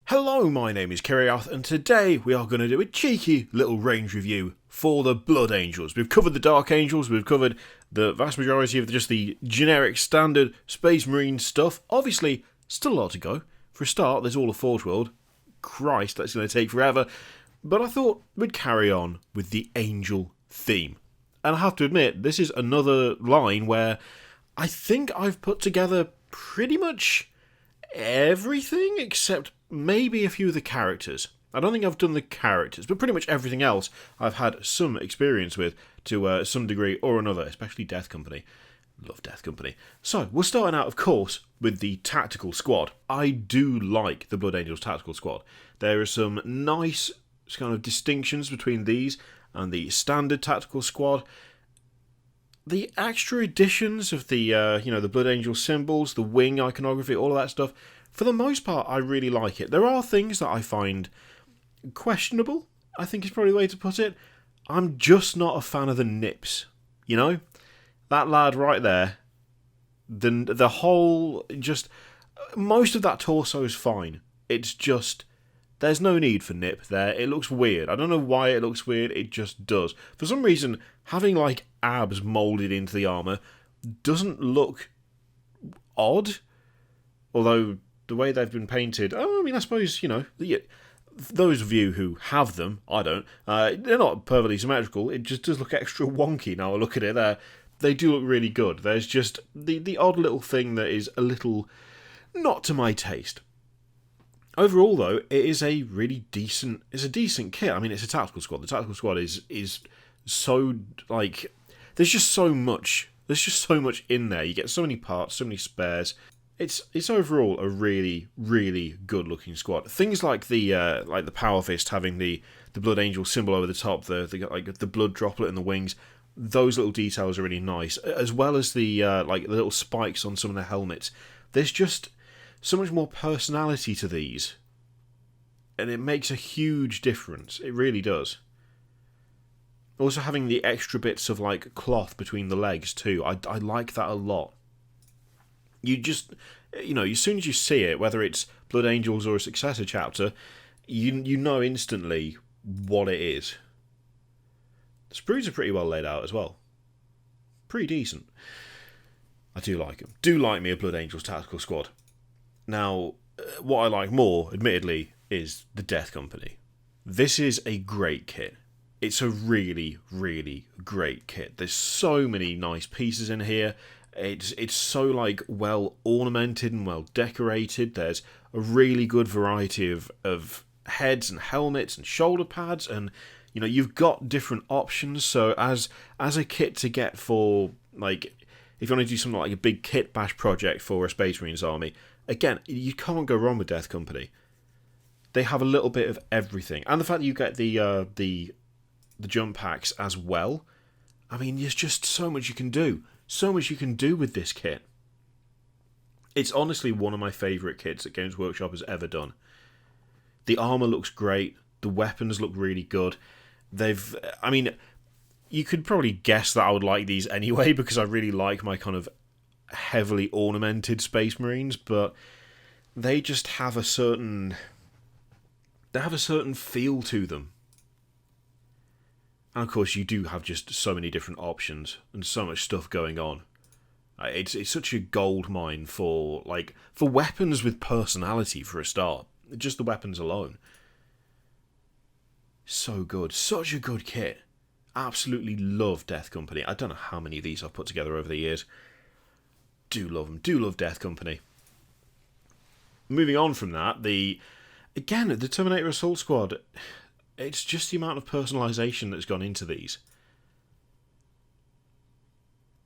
Hello, my name is Kiriath, and today we are going to do a cheeky little range review for the Blood Angels. We've covered the Dark Angels, we've covered the vast majority of just the generic standard Space Marine stuff. Obviously, still a lot to go. For a start, there's all of Forge World. Christ, that's going to take forever. But I thought we'd carry on with the Angel theme. And I have to admit, this is another line where I think I've put together pretty much everything except maybe a few of the characters. I don't think I've done the characters, but pretty much everything else I've had some experience with to some degree or another, especially Death Company. Love Death Company. So, we're starting out, of course, with the Tactical Squad. I do like the Blood Angels Tactical Squad. There are some nice kind of distinctions between these and the standard Tactical Squad. The extra additions of the the Blood Angel symbols, the wing iconography, all of that stuff, for the most part, I really like it. There are things that I find questionable, I think is probably the way to put it. I'm just not a fan of the nips, you know? That lad right there, the whole, just, most of that torso is fine. It's just, there's no need for nip there. It looks weird. I don't know why it looks weird, it just does. For some reason, having, like, abs moulded into the armour doesn't look odd. Although, the way they've been painted, I suppose, those of you who have them, I don't, they're not perfectly symmetrical. It just does look extra wonky now I look at it there. They do look really good. There's just the odd little thing that is a little not to my taste. Overall, though, it is a really decent. It's a decent kit. I mean, it's a tactical squad. The tactical squad is so like. There's just so much. There's just so much in there. You get so many parts, so many spares. It's overall a really, really good looking squad. Things like the Power Fist having the Blood Angel symbol over the top, the blood droplet in the wings. Those little details are really nice, as well as the little spikes on some of the helmets. There's just so much more personality to these, and it makes a huge difference. It really does. Also having the extra bits of like cloth between the legs too. I like that a lot. You just, as soon as you see it, whether it's Blood Angels or a successor chapter, you know instantly what it is. The sprues are pretty well laid out as well. Pretty decent. I do like them. Do like me a Blood Angels Tactical Squad. Now, what I like more, admittedly, is the Death Company. This is a great kit. It's a really, really great kit. There's so many nice pieces in here. It's so like well ornamented and well decorated. There's a really good variety of heads and helmets and shoulder pads, and you've got different options. So as a kit to get for, like, if you want to do something like a big kit bash project for a Space Marines army, again, you can't go wrong with Death Company. They have a little bit of everything, and the fact that you get the jump packs as well. I mean, there's just so much you can do. So much you can do with this kit. It's honestly one of my favourite kits that Games Workshop has ever done. The armour looks great. The weapons look really good. You could probably guess that I would like these anyway, because I really like my kind of heavily ornamented Space Marines, but they just have a certain feel to them. And of course, you do have just so many different options and so much stuff going on. It's such a gold mine for weapons with personality for a start. Just the weapons alone. So good. Such a good kit. Absolutely love Death Company. I don't know how many of these I've put together over the years. Do love them. Do love Death Company. Moving on from that, the Terminator Assault Squad. It's just the amount of personalisation that's gone into these.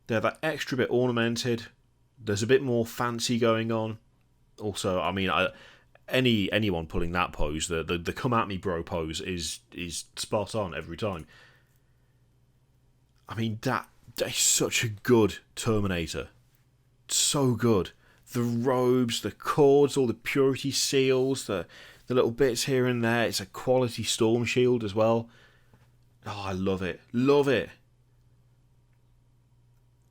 They're that extra bit ornamented. There's a bit more fancy going on. Also, I mean, anyone pulling that pose, the come at me bro pose is spot on every time. I mean, that is such a good Terminator. So good. The robes, the cords, all the purity seals, the little bits here and there. It's a quality storm shield as well. Oh, I love it. Love it.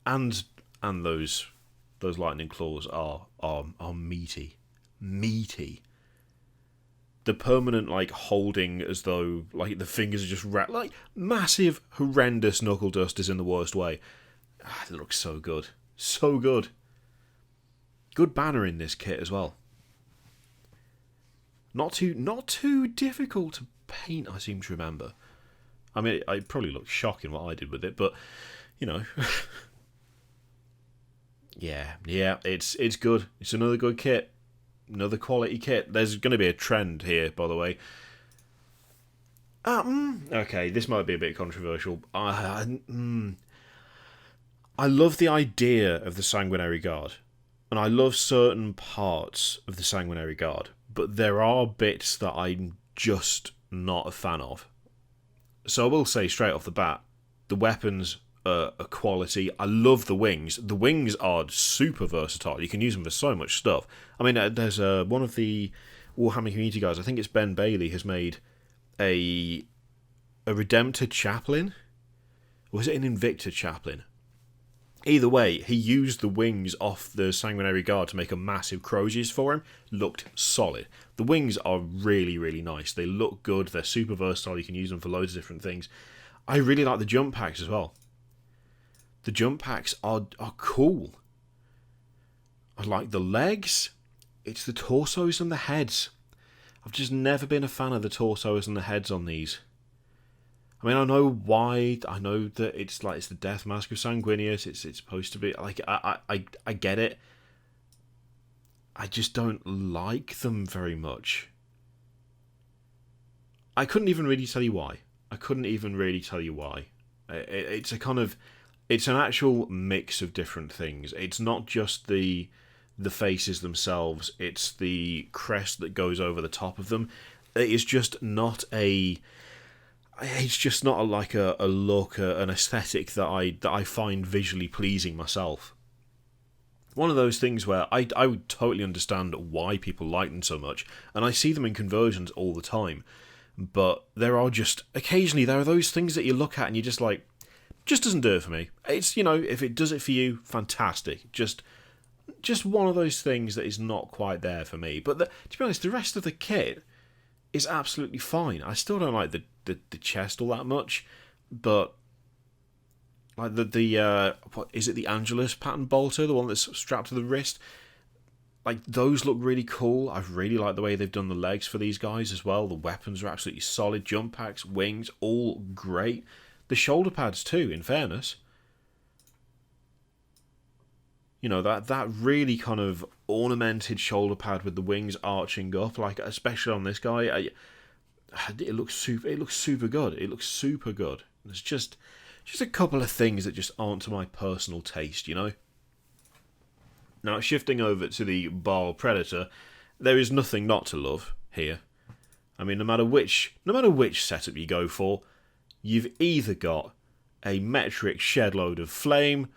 And those lightning claws are meaty. Meaty. the permanent like holding as though like the fingers are just like massive, horrendous knuckle dusters in the worst way. It looks so good, so good. Good banner in this kit as well. Not too difficult to paint, I seem to remember. I mean, it probably looked shocking what I did with it, but you know, yeah, it's good. It's another good kit, another quality kit. There's going to be a trend here, by the way. Okay, this might be a bit controversial. I love the idea of the Sanguinary Guard, and I love certain parts of the Sanguinary Guard, but there are bits that I'm just not a fan of. So I will say straight off the bat, the weapons are quality. I love the wings. The wings are super versatile. You can use them for so much stuff. I mean, there's one of the Warhammer community guys, I think it's Ben Bailey, has made a Redemptor Chaplain. Or was it an Invictor Chaplain? Either way, he used the wings off the Sanguinary Guard to make a massive croziers for him. Looked solid. The wings are really, really nice. They look good. They're super versatile. You can use them for loads of different things. I really like the jump packs as well. The jump packs are cool. I like the legs. It's the torsos and the heads. I've just never been a fan of the torsos and the heads on these. I mean, I know why. I know that it's the death mask of Sanguinius. It's supposed to be like I get it. I just don't like them very much. I couldn't even really tell you why. It's a kind of, it's an actual mix of different things. It's not just the faces themselves. It's the crest that goes over the top of them. It is just not a. It's just not a look, an aesthetic that I find visually pleasing myself. One of those things where I would totally understand why people like them so much, and I see them in conversions all the time. But there are just occasionally there are those things that you look at and you're just like, just doesn't do it for me. It's, you know, if it does it for you, fantastic. Just one of those things that is not quite there for me. But to be honest, the rest of the kit is absolutely fine. I still don't like the chest all that much, but like the what is it, the Angelus pattern bolter, the one that's strapped to the wrist, like those look really cool. I really like the way they've done the legs for these guys as well. The weapons are absolutely solid. Jump packs, wings, all great. The shoulder pads too, in fairness. You know, that really kind of ornamented shoulder pad with the wings arching up, like especially on this guy, it looks super good. It looks super good. There's just a couple of things that just aren't to my personal taste, you know. Now, shifting over to the Baal Predator, there is nothing not to love here. I mean, no matter which setup you go for, you've either got a metric shed load of flame,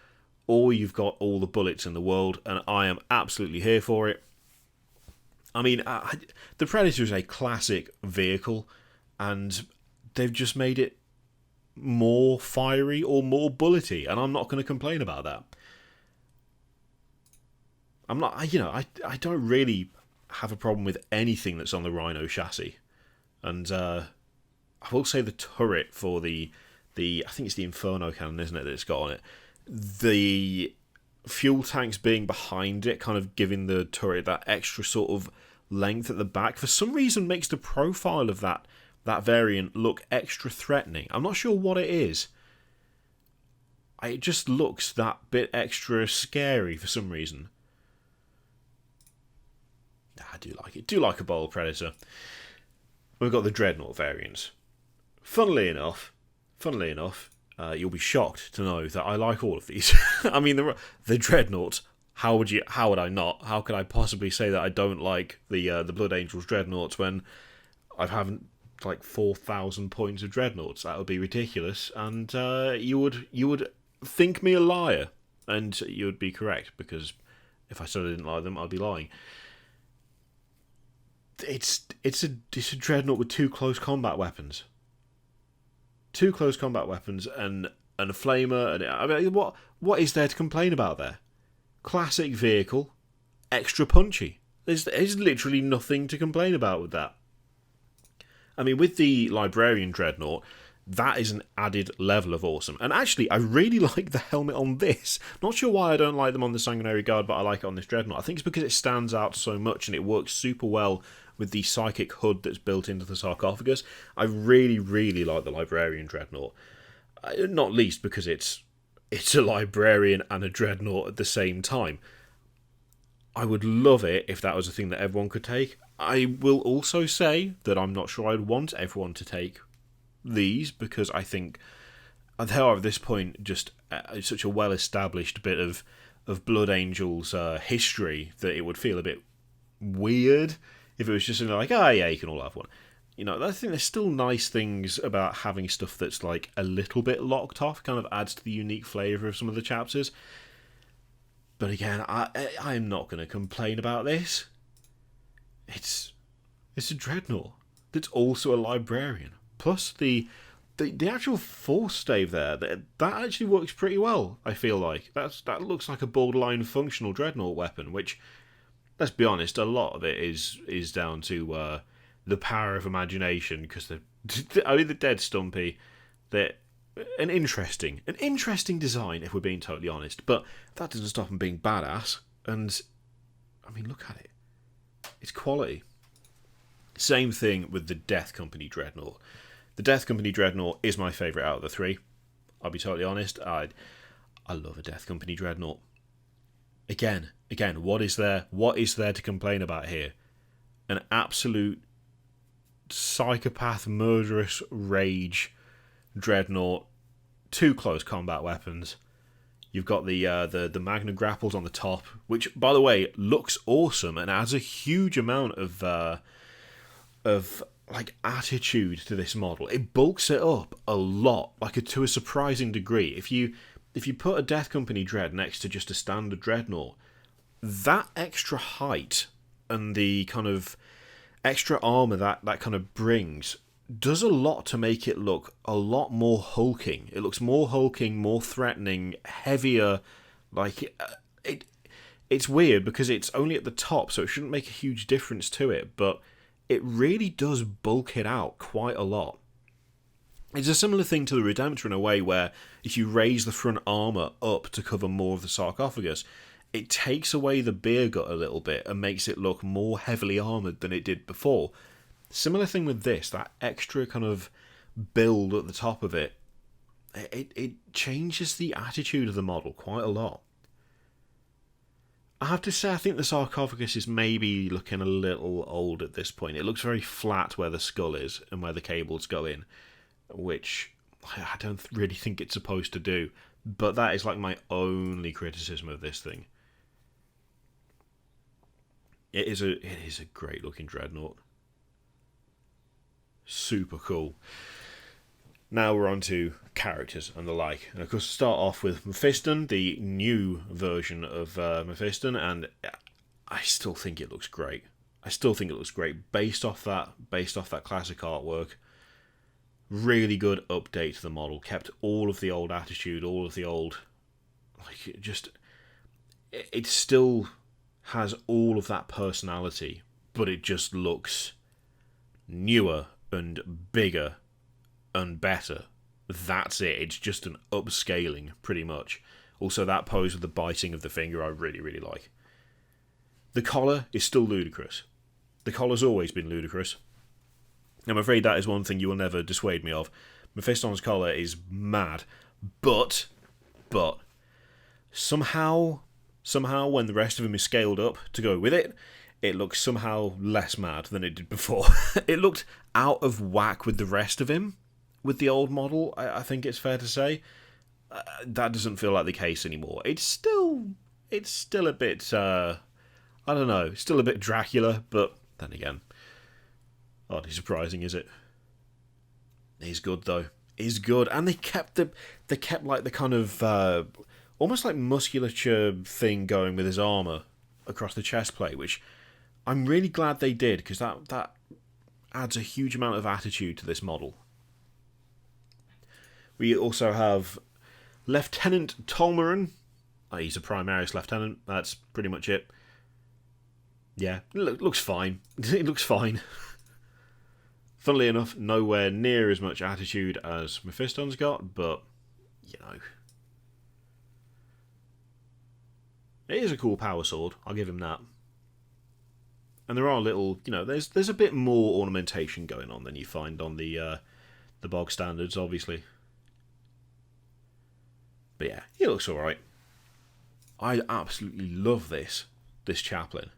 or you've got all the bullets in the world, and I am absolutely here for it. I mean, the Predator is a classic vehicle, and they've just made it more fiery or more bullety, and I'm not going to complain about that. I'm not, you know, I don't really have a problem with anything that's on the Rhino chassis, and I will say the turret for the I think it's the Inferno cannon, isn't it, that it's got on it. The fuel tanks being behind it, kind of giving the turret that extra sort of length at the back, for some reason makes the profile of that variant look extra threatening. I'm not sure what it is. It just looks that bit extra scary for some reason. I do like it. Do like a Baal Predator. We've got the Dreadnought variants. Funnily enough, you'll be shocked to know that I like all of these. I mean, the Dreadnought. How would I not? How could I possibly say that I don't like the Blood Angels Dreadnoughts when I haven't like 4,000 points of Dreadnoughts? That would be ridiculous, and you would think me a liar, and you would be correct, because if I said I didn't like them, I'd be lying. It's a Dreadnought with two close combat weapons. Two close combat weapons and a flamer, and I mean, what is there to complain about there? Classic vehicle, extra punchy. There's literally nothing to complain about with that. I mean, with the Librarian Dreadnought, that is an added level of awesome. And actually, I really like the helmet on this. Not sure why I don't like them on the Sanguinary Guard, but I like it on this Dreadnought. I think it's because it stands out so much and it works super well with the psychic hood that's built into the sarcophagus. I really, really like the Librarian Dreadnought. Not least because it's a Librarian and a Dreadnought at the same time. I would love it if that was a thing that everyone could take. I will also say that I'm not sure I'd want everyone to take these, because I think they are at this point just such a well-established bit of Blood Angels history that it would feel a bit weird if it was just like, oh yeah, you can all have one. You know, I think there's still nice things about having stuff that's like a little bit locked off, kind of adds to the unique flavour of some of the chapters. But again, I'm not going to complain about this. It's a Dreadnought that's also a Librarian. Plus the actual force stave there, that actually works pretty well, I feel like. That looks like a borderline functional Dreadnought weapon, which, let's be honest, a lot of it is down to the power of imagination, because the Dead Stumpy, they're an interesting design, if we're being totally honest, but that doesn't stop them being badass. And I mean, look at it, it's quality. Same thing with the Death Company Dreadnought. The Death Company Dreadnought is my favourite out of the three. I'll be totally honest, I love a Death Company Dreadnought. Again, what is there to complain about here? An absolute psychopath, murderous rage Dreadnought, 2 close combat weapons. You've got the Magna Grapples on the top, which, by the way, looks awesome and adds a huge amount of like attitude to this model. It bulks it up a lot, to a surprising degree. If you put a Death Company Dread next to just a standard Dreadnought, that extra height and the kind of extra armour that kind of brings does a lot to make it look a lot more hulking. It looks more hulking, more threatening, heavier. It's weird because it's only at the top, so it shouldn't make a huge difference to it, but it really does bulk it out quite a lot. It's a similar thing to the Redemptor in a way, where if you raise the front armour up to cover more of the sarcophagus, it takes away the beer gut a little bit and makes it look more heavily armoured than it did before. Similar thing with this, that extra kind of build at the top of it, it changes the attitude of the model quite a lot. I have to say, I think the sarcophagus is maybe looking a little old at this point. It looks very flat where the skull is and where the cables go in, which I don't really think it's supposed to do. But that is like my only criticism of this thing. It is a great looking Dreadnought. Super cool. Now we're on to characters and the like. And of course, start off with Mephiston, the new version of Mephiston, and I still think it looks great. Based off that classic artwork. Really good update to the model. Kept all of the old attitude, all of the old, it still has all of that personality, but it just looks newer and bigger and better. That's it. It's just an upscaling, pretty much. Also, that pose with the biting of the finger, I really, really like. The collar is still ludicrous. The collar's always been ludicrous. I'm afraid that is one thing you will never dissuade me of. Mephiston's collar is mad, but somehow when the rest of him is scaled up to go with it, it looks somehow less mad than it did before. It looked out of whack with the rest of him, with the old model, I think it's fair to say. That doesn't feel like the case anymore. It's still a bit, I don't know, still a bit Dracula, but then again, hardly surprising, is it? He's good though. He's good, and they kept like the kind of almost like musculature thing going with his armor across the chest plate, which I'm really glad they did, because that adds a huge amount of attitude to this model. We also have Lieutenant Tolmarin. He's a Primaris Lieutenant. That's pretty much it. Yeah, looks fine. It looks fine. Funnily enough, nowhere near as much attitude as Mephiston's got, but, you know. It is a cool power sword, I'll give him that. And there are little, you know, there's a bit more ornamentation going on than you find on the bog standards, obviously. But yeah, he looks alright. I absolutely love this Chaplain.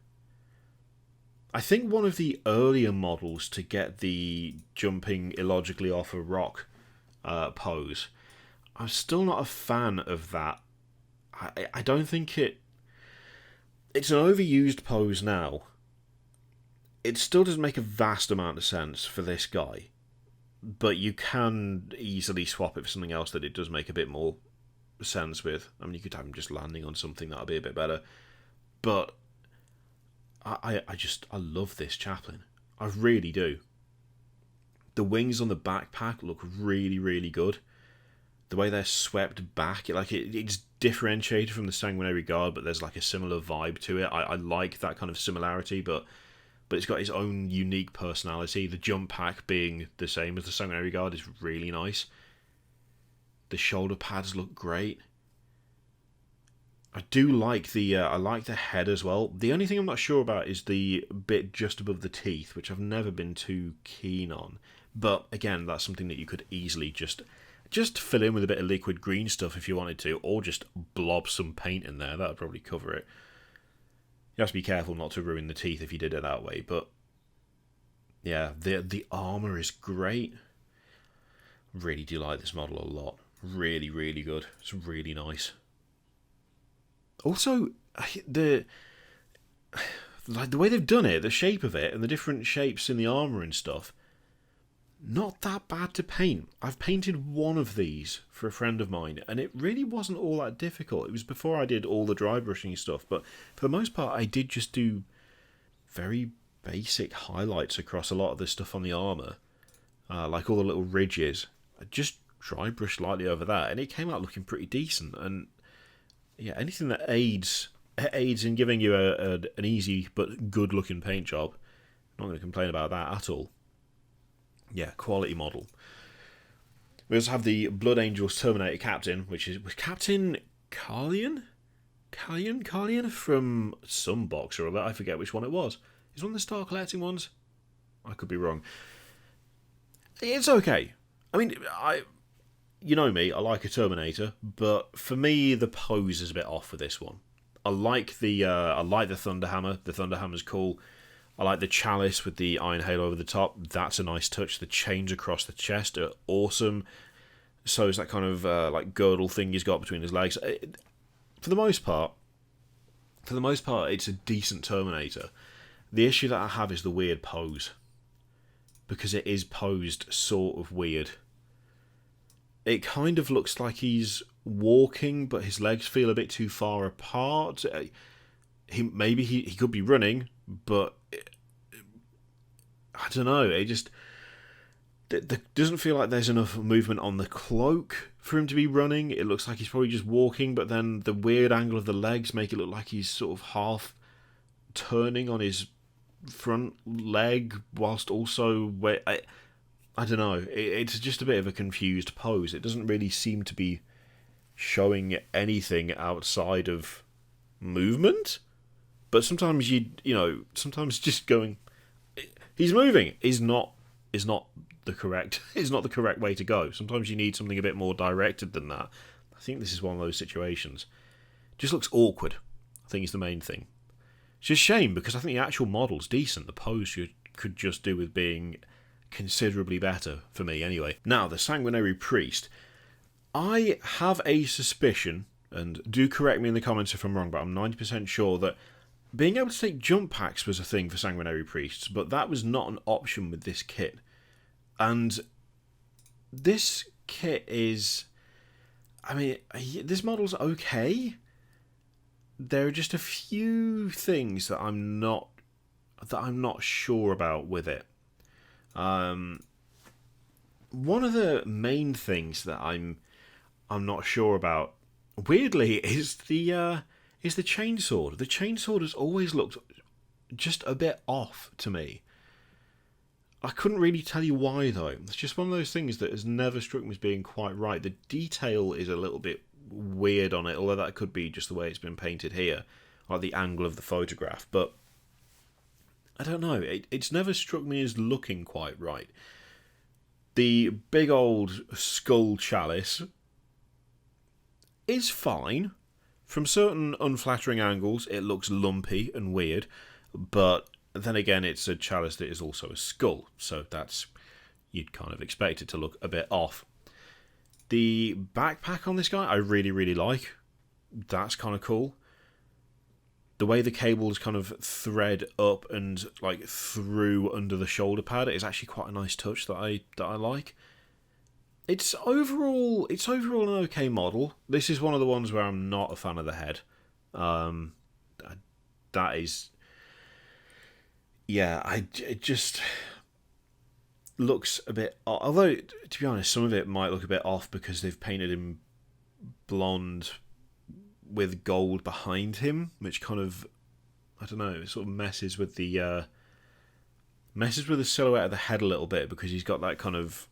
I think one of the earlier models to get the jumping illogically off a rock pose. I'm still not a fan of that. I don't think it's an overused pose now. It still doesn't make a vast amount of sense for this guy, but you can easily swap it for something else that it does make a bit more sense with. I mean, you could have him just landing on something that'll be a bit better, but I love this Chaplain. I really do. The wings on the backpack look really, really good. The way they're swept back, it's differentiated from the Sanguinary Guard, but there's like a similar vibe to it. I like that kind of similarity, but it's got its own unique personality. The jump pack being the same as the Sanguinary Guard is really nice. The shoulder pads look great. I do like the head as well. The only thing I'm not sure about is the bit just above the teeth, which I've never been too keen on. But again, that's something that you could easily just fill in with a bit of liquid green stuff if you wanted to, or just blob some paint in there. That would probably cover it. You have to be careful not to ruin the teeth if you did it that way, but yeah, the armour is great. Really do like this model a lot. Really, really good. It's really nice. Also, the way they've done it, the shape of it, and the different shapes in the armour and stuff, not that bad to paint. I've painted one of these for a friend of mine, and it really wasn't all that difficult. It was before I did all the dry brushing stuff, but for the most part I did just do very basic highlights across a lot of the stuff on the armour, like all the little ridges. I just dry brushed lightly over that, and it came out looking pretty decent. And yeah, anything that aids in giving you an easy but good looking paint job, I'm not going to complain about that at all. Yeah, quality model. We also have the Blood Angels Terminator Captain, which is Captain Carlian from some box or other. I forget which one it was. Is one of the Star Collecting ones? I could be wrong. It's okay. I mean, you know me, I like a Terminator, but for me the pose is a bit off with this one. I like the Thunderhammer. The Thunderhammer's cool. I like the chalice with the iron halo over the top. That's a nice touch. The chains across the chest are awesome. So is that kind of like girdle thing he's got between his legs. For the most part, it's a decent Terminator. The issue that I have is the weird pose, because it is posed sort of weird. It kind of looks like he's walking, but his legs feel a bit too far apart. He could be running, but I don't know. It just doesn't feel like there's enough movement on the cloak for him to be running. It looks like he's probably just walking, but then the weird angle of the legs make it look like he's sort of half turning on his front leg whilst also... I don't know. It's just a bit of a confused pose. It doesn't really seem to be showing anything outside of movement. But sometimes sometimes just going, he's moving is not the correct way to go. Sometimes you need something a bit more directed than that. I think this is one of those situations. Just looks awkward, I think is the main thing. It's just a shame, because I think the actual model's decent. The pose you could just do with being considerably better, for me anyway. Now, the Sanguinary Priest. I have a suspicion, and do correct me in the comments if I'm wrong, but I'm 90% sure that being able to take jump packs was a thing for Sanguinary Priests, but that was not an option with this kit. And this kit is... I mean, this model's okay. There are just a few things that I'm not sure about with it. One of the main things that I'm not sure about, weirdly, is the chainsword. The chainsword has always looked just a bit off to me. I couldn't really tell you why, though. It's just one of those things that has never struck me as being quite right. The detail is a little bit weird on it, although that could be just the way it's been painted here, like the angle of the photograph. But I don't know. It's never struck me as looking quite right. The big old skull chalice is fine. From certain unflattering angles, it looks lumpy and weird, but then again, it's a chalice that is also a skull, so you'd kind of expect it to look a bit off. The backpack on this guy, I really, really like. That's kind of cool. The way the cables kind of thread up and like through under the shoulder pad is actually quite a nice touch that I like. It's overall an okay model. This is one of the ones where I'm not a fan of the head. That is, yeah, it just looks a bit. Although, to be honest, some of it might look a bit off because they've painted him blonde with gold behind him, which kind of, I don't know, it sort of messes with the silhouette of the head a little bit because he's got that kind of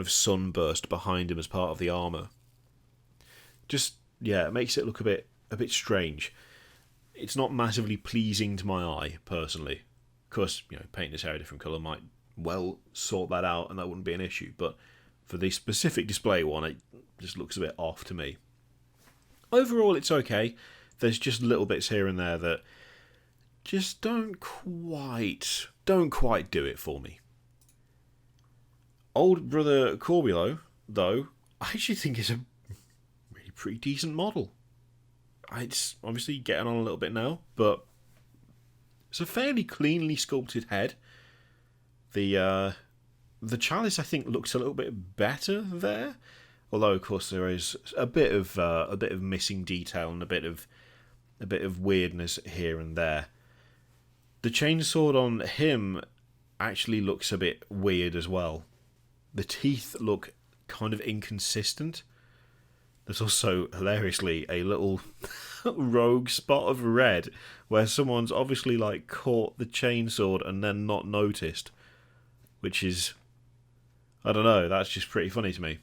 sunburst behind him as part of the armor. Just, yeah, it makes it look a bit strange. It's not massively pleasing to my eye, personally. Of course, painting his hair a different colour might well sort that out and that wouldn't be an issue, but for the specific display one, it just looks a bit off to me. Overall, it's okay. There's just little bits here and there that just don't quite do it for me. Old brother Corbulo, though, I actually think is a really pretty decent model. It's obviously getting on a little bit now, but it's a fairly cleanly sculpted head. The chalice, I think, looks a little bit better there, although of course there is a bit of missing detail and a bit of weirdness here and there. The chainsword on him actually looks a bit weird as well. The teeth look kind of inconsistent. There's also, hilariously, a little rogue spot of red where someone's obviously like caught the chainsword and then not noticed. Which is, I don't know, that's just pretty funny to me.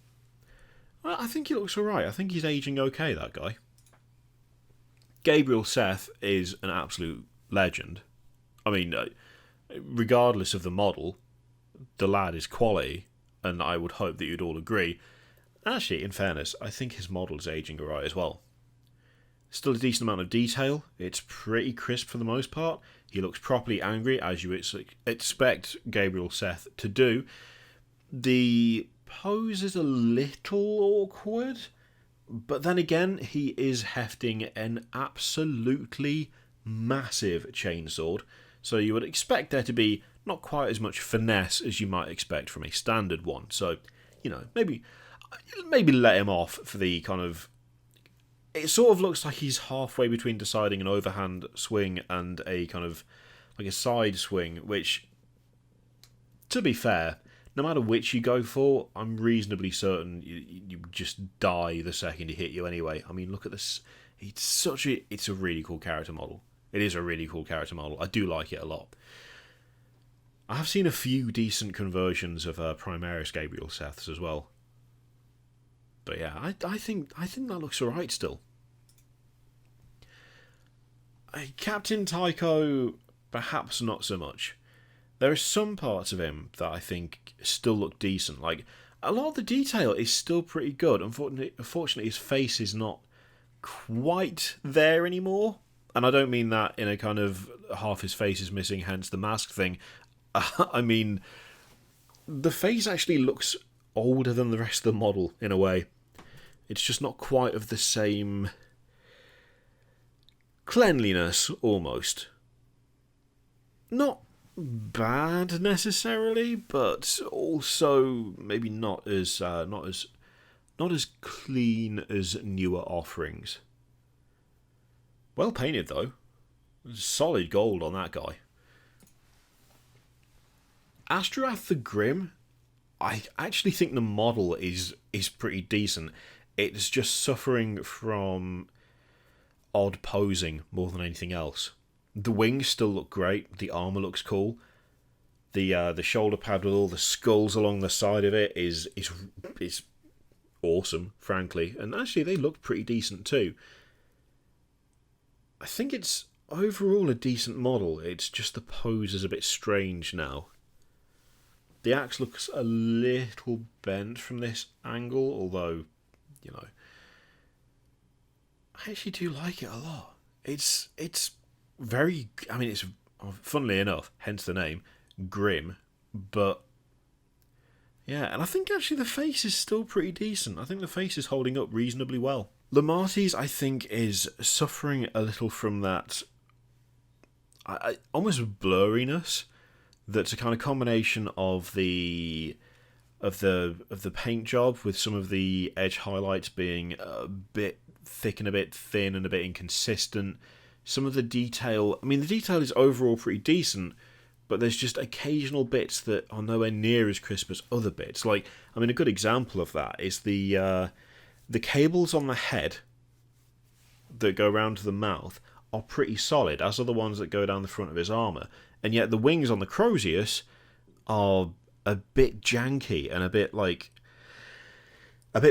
I think he looks alright. I think he's aging okay, that guy. Gabriel Seth is an absolute legend. I mean, regardless of the model, the lad is quality, and I would hope that you'd all agree. Actually, in fairness, I think his model is aging alright as well. Still a decent amount of detail. It's pretty crisp for the most part. He looks properly angry, as you expect Gabriel Seth to do. The pose is a little awkward, but then again, he is hefting an absolutely massive chainsword, so you would expect there to be not quite as much finesse as you might expect from a standard one. So, maybe let him off for the kind of... It sort of looks like he's halfway between deciding an overhand swing and a kind of like a side swing, which, to be fair, no matter which you go for, I'm reasonably certain you just die the second he hit you anyway. I mean, look at this. It's a really cool character model. It is a really cool character model. I do like it a lot. I have seen a few decent conversions of Primaris Gabriel Seths as well. But yeah, I think that looks alright still. Captain Tycho, perhaps not so much. There are some parts of him that I think still look decent. Like, a lot of the detail is still pretty good. Unfortunately, his face is not quite there anymore. And I don't mean that in a kind of half his face is missing, hence the mask thing. I mean, the face actually looks older than the rest of the model in a way. It's just not quite of the same cleanliness, almost. Not bad necessarily, but also maybe not as clean as newer offerings. Well painted though. Solid gold on that guy. Astrath the Grim, I actually think the model is pretty decent. It's just suffering from odd posing more than anything else. The wings still look great. The armour looks cool. The shoulder pad with all the skulls along the side of it is awesome, frankly. And actually, they look pretty decent too. I think it's overall a decent model. It's just the pose is a bit strange now. The axe looks a little bent from this angle, although, you know, I actually do like it a lot. It's very, I mean, it's, funnily enough, hence the name, grim, but yeah, and I think actually the face is still pretty decent. I think the face is holding up reasonably well. Lamarty's, I think, is suffering a little from that almost blurriness. That's a kind of combination of the paint job, with some of the edge highlights being a bit thick and a bit thin and a bit inconsistent. Some of the detail, I mean, the detail is overall pretty decent, but there's just occasional bits that are nowhere near as crisp as other bits. Like, I mean, a good example of that is the cables on the head that go around to the mouth are pretty solid, as are the ones that go down the front of his armour. And yet the wings on the Crozius are a bit janky and a bit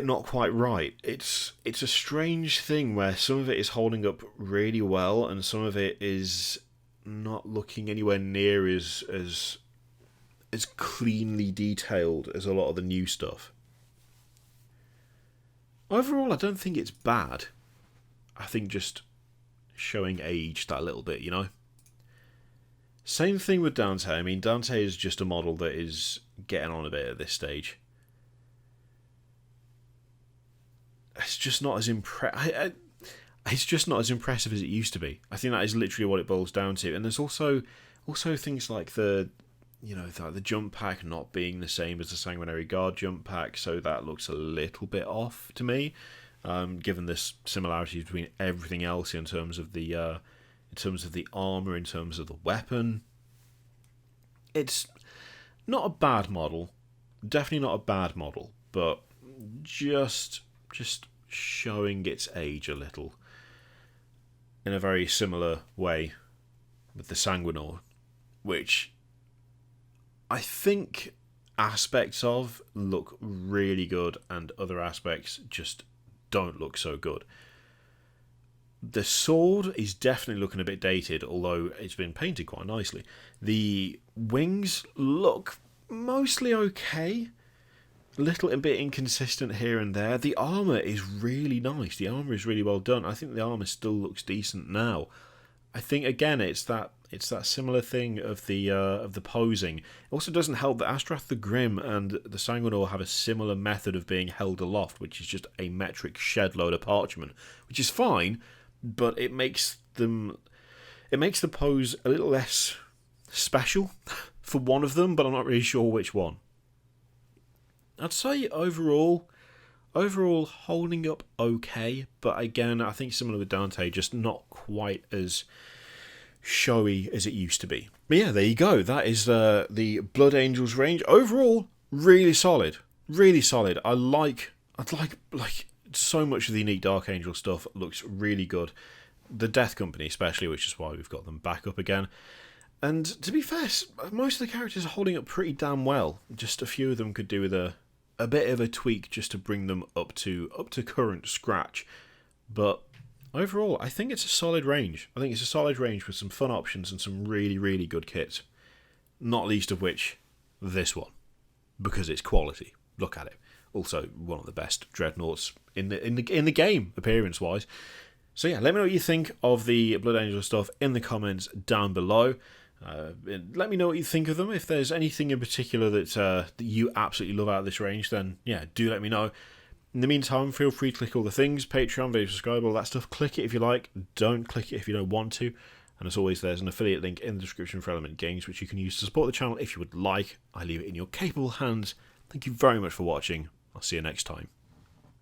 not quite right. It's a strange thing where some of it is holding up really well and some of it is not looking anywhere near as cleanly detailed as a lot of the new stuff. Overall, I don't think it's bad. I think just showing age that little bit, you know? Same thing with Dante. I mean, Dante is just a model that is getting on a bit at this stage. It's just not as it's just not as impressive as it used to be. I think that is literally what it boils down to. And there's also things like the jump pack not being the same as the Sanguinary Guard jump pack, so that looks a little bit off to me. Given this similarities between everything else in terms of the armor, in terms of the weapon. It's not a bad model, definitely not a bad model, but just showing its age a little. In a very similar way with the Sanguinary, which I think aspects of look really good and other aspects just don't look so good. The sword is definitely looking a bit dated, although it's been painted quite nicely. The wings look mostly okay, a little bit inconsistent here and there. The armour is really nice. The armour is really well done. I think the armour still looks decent now. I think again it's that similar thing of the posing. It also doesn't help that Astrath the Grim and the Sanguinary have a similar method of being held aloft, which is just a metric shed load of parchment, which is fine, but it makes the pose a little less special for one of them, but I'm not really sure which one. I'd say overall holding up okay, but again, I think similar with Dante, just not quite as showy as it used to be. But yeah, there you go. That is the Blood Angels range. Overall, really solid. Really solid. I like so much of the unique Dark Angel stuff looks really good. The Death Company especially, which is why we've got them back up again. And to be fair, most of the characters are holding up pretty damn well. Just a few of them could do with a bit of a tweak just to bring them up to current scratch. But overall, I think it's a solid range. I think it's a solid range with some fun options and some really, really good kits. Not least of which, this one. Because it's quality. Look at it. Also, one of the best Dreadnoughts in the game, appearance-wise. So yeah, let me know what you think of the Blood Angel stuff in the comments down below. Let me know what you think of them. If there's anything in particular that you absolutely love out of this range, then yeah, do let me know. In the meantime, feel free to click all the things, Patreon, video, subscribe, all that stuff. Click it if you like, don't click it if you don't want to. And as always, there's an affiliate link in the description for Element Games, which you can use to support the channel if you would like. I leave it in your capable hands. Thank you very much for watching. I'll see you next time.